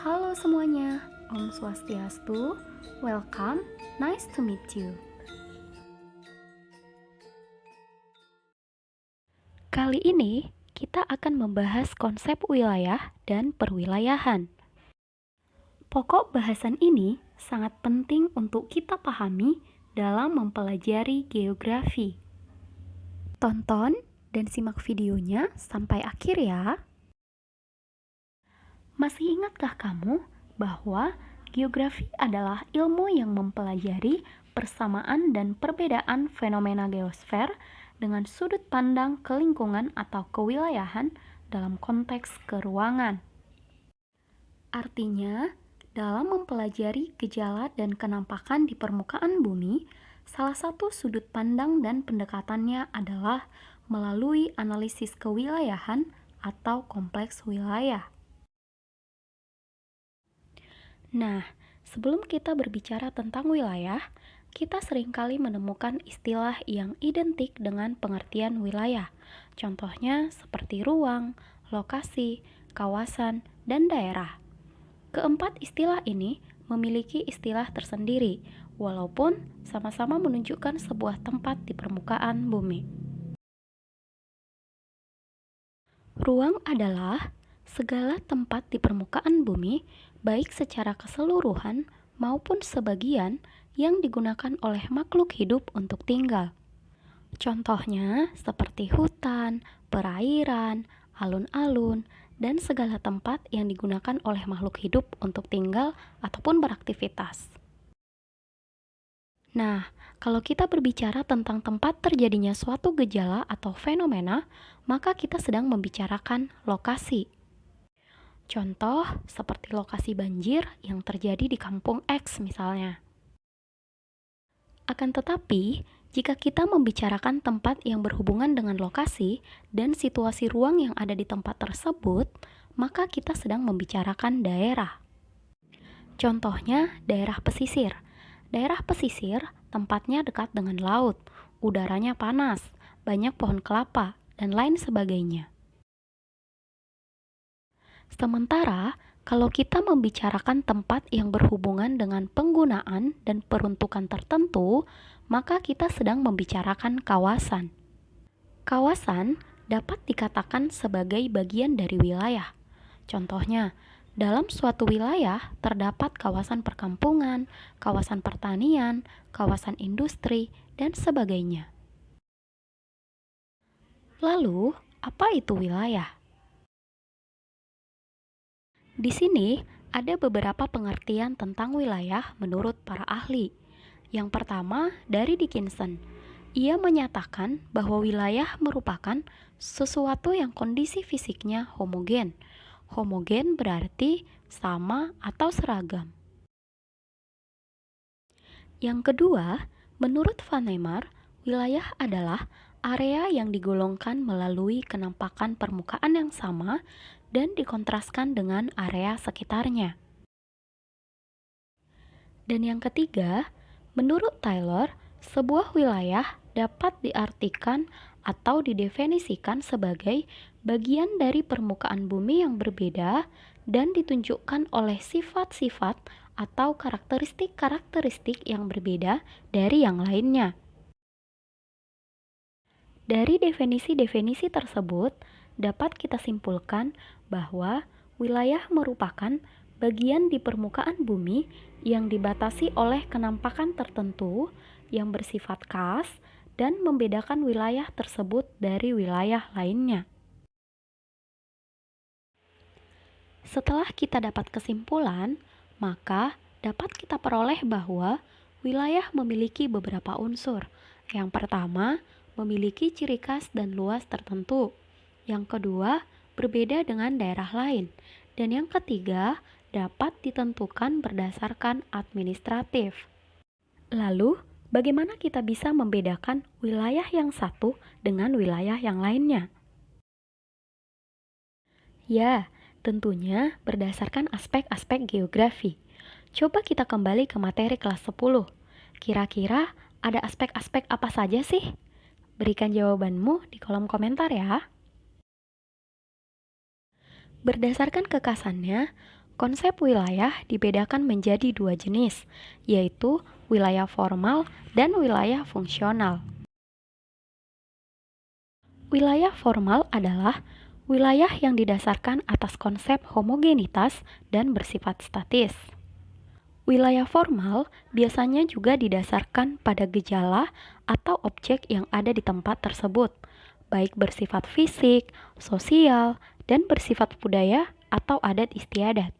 Halo semuanya, Om Swastiastu, welcome, nice to meet you. Kali ini kita akan membahas konsep wilayah dan perwilayahan. Pokok bahasan ini sangat penting untuk kita pahami dalam mempelajari geografi. Tonton dan simak videonya sampai akhir ya. Masih ingatkah kamu bahwa geografi adalah ilmu yang mempelajari persamaan dan perbedaan fenomena geosfer dengan sudut pandang ke lingkungan atau kewilayahan dalam konteks keruangan. Artinya, dalam mempelajari gejala dan kenampakan di permukaan bumi, salah satu sudut pandang dan pendekatannya adalah melalui analisis kewilayahan atau kompleks wilayah. Nah, sebelum kita berbicara tentang wilayah, kita seringkali menemukan istilah yang identik dengan pengertian wilayah. Contohnya seperti ruang, lokasi, kawasan, dan daerah. Keempat istilah ini memiliki istilah tersendiri, walaupun sama-sama menunjukkan sebuah tempat di permukaan bumi. Ruang adalah segala tempat di permukaan bumi, baik secara keseluruhan maupun sebagian yang digunakan oleh makhluk hidup untuk tinggal. Contohnya seperti hutan, perairan, alun-alun, dan segala tempat yang digunakan oleh makhluk hidup untuk tinggal ataupun beraktivitas. Nah, kalau kita berbicara tentang tempat terjadinya suatu gejala atau fenomena, maka kita sedang membicarakan lokasi. Contoh seperti lokasi banjir yang terjadi di kampung X misalnya. Akan tetapi, jika kita membicarakan tempat yang berhubungan dengan lokasi dan situasi ruang yang ada di tempat tersebut, maka kita sedang membicarakan daerah. Contohnya daerah pesisir. Daerah pesisir tempatnya dekat dengan laut, udaranya panas, banyak pohon kelapa, dan lain sebagainya. Sementara, kalau kita membicarakan tempat yang berhubungan dengan penggunaan dan peruntukan tertentu, maka kita sedang membicarakan kawasan. Kawasan dapat dikatakan sebagai bagian dari wilayah. Contohnya, dalam suatu wilayah terdapat kawasan perkampungan, kawasan pertanian, kawasan industri, dan sebagainya. Lalu, apa itu wilayah? Di sini ada beberapa pengertian tentang wilayah menurut para ahli. Yang pertama dari Dickinson. Ia menyatakan bahwa wilayah merupakan sesuatu yang kondisi fisiknya homogen. Homogen berarti sama atau seragam. Yang kedua, menurut Van Nemer, wilayah adalah area yang digolongkan melalui kenampakan permukaan yang sama dan dikontraskan dengan area sekitarnya. Dan yang ketiga, menurut Taylor, sebuah wilayah dapat diartikan atau didefinisikan sebagai bagian dari permukaan bumi yang berbeda dan ditunjukkan oleh sifat-sifat atau karakteristik-karakteristik yang berbeda dari yang lainnya. Dari definisi-definisi tersebut, dapat kita simpulkan bahwa wilayah merupakan bagian di permukaan bumi yang dibatasi oleh kenampakan tertentu yang bersifat khas dan membedakan wilayah tersebut dari wilayah lainnya. Setelah kita dapat kesimpulan, maka dapat kita peroleh bahwa wilayah memiliki beberapa unsur. Yang pertama, memiliki ciri khas dan luas tertentu. Yang kedua, berbeda dengan daerah lain. Dan yang ketiga, dapat ditentukan berdasarkan administratif. Lalu, bagaimana kita bisa membedakan wilayah yang satu dengan wilayah yang lainnya? Ya, tentunya berdasarkan aspek-aspek geografi. Coba kita kembali ke materi kelas 10. Kira-kira ada aspek-aspek apa saja sih? Berikan jawabanmu di kolom komentar ya. Berdasarkan kekhasannya, Konsep wilayah dibedakan menjadi dua jenis, yaitu wilayah formal dan wilayah fungsional. Wilayah formal adalah wilayah yang didasarkan atas konsep homogenitas dan bersifat statis. Wilayah formal biasanya juga didasarkan pada gejala atau objek yang ada di tempat tersebut, baik bersifat fisik, sosial, dan bersifat budaya atau adat istiadat.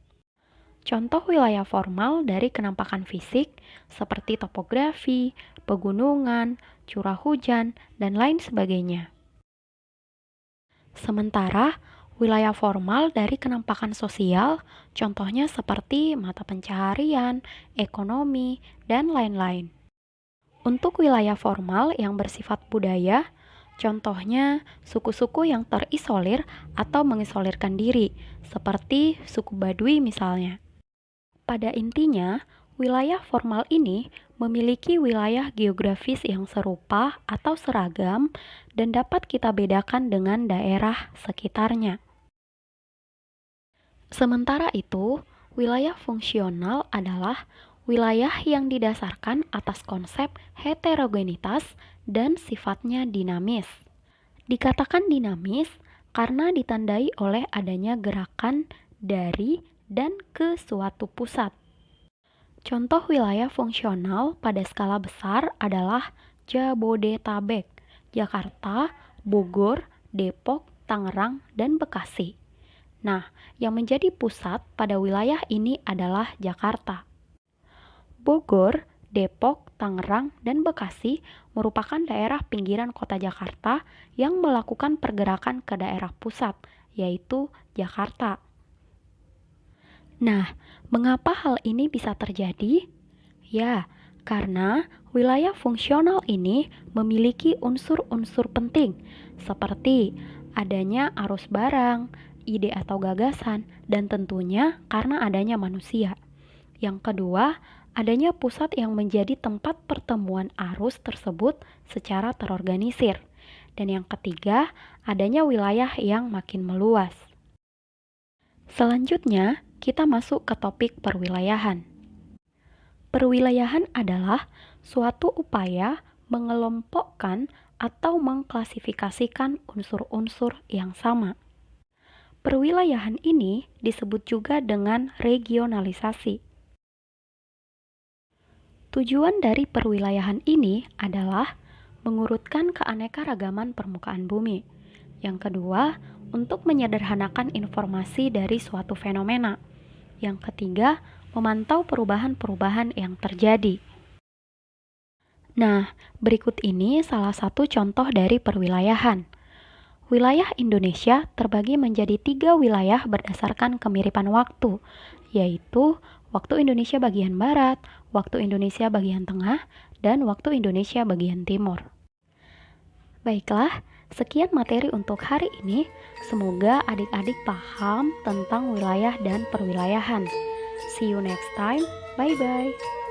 Contoh wilayah formal dari kenampakan fisik seperti topografi, pegunungan, curah hujan, dan lain sebagainya. Sementara wilayah formal dari kenampakan sosial, contohnya seperti mata pencaharian, ekonomi, dan lain-lain. Untuk wilayah formal yang bersifat budaya, contohnya suku-suku yang terisolir atau mengisolirkan diri, seperti suku Baduy misalnya. Pada intinya, wilayah formal ini memiliki wilayah geografis yang serupa atau seragam dan dapat kita bedakan dengan daerah sekitarnya. Sementara itu, wilayah fungsional adalah wilayah yang didasarkan atas konsep heterogenitas dan sifatnya dinamis. Dikatakan dinamis karena ditandai oleh adanya gerakan dari dan ke suatu pusat. Contoh wilayah fungsional pada skala besar adalah Jabodetabek, Jakarta, Bogor, Depok, Tangerang, dan Bekasi. Nah, yang menjadi pusat pada wilayah ini adalah Jakarta. Bogor, Depok, Tangerang, dan Bekasi merupakan daerah pinggiran kota Jakarta yang melakukan pergerakan ke daerah pusat, yaitu Jakarta. Nah, mengapa hal ini bisa terjadi? Ya, karena wilayah fungsional ini memiliki unsur-unsur penting, seperti adanya arus barang, ide atau gagasan, dan tentunya karena adanya manusia. Yang kedua, adanya pusat yang menjadi tempat pertemuan arus tersebut secara terorganisir. Dan yang ketiga, adanya wilayah yang makin meluas. Selanjutnya, kita masuk ke topik perwilayahan. Perwilayahan adalah suatu upaya mengelompokkan atau mengklasifikasikan unsur-unsur yang sama. Perwilayahan ini disebut juga dengan regionalisasi. Tujuan dari perwilayahan ini adalah mengurutkan keanekaragaman permukaan bumi. Yang kedua, untuk menyederhanakan informasi dari suatu fenomena. Yang ketiga, memantau perubahan-perubahan yang terjadi. Nah, berikut ini salah satu contoh dari perwilayahan. Wilayah Indonesia terbagi menjadi 3 wilayah berdasarkan kemiripan waktu, yaitu waktu Indonesia bagian Barat, waktu Indonesia bagian Tengah, dan waktu Indonesia bagian Timur. Baiklah, sekian materi untuk hari ini. Semoga adik-adik paham tentang wilayah dan perwilayahan. See you next time. Bye-bye.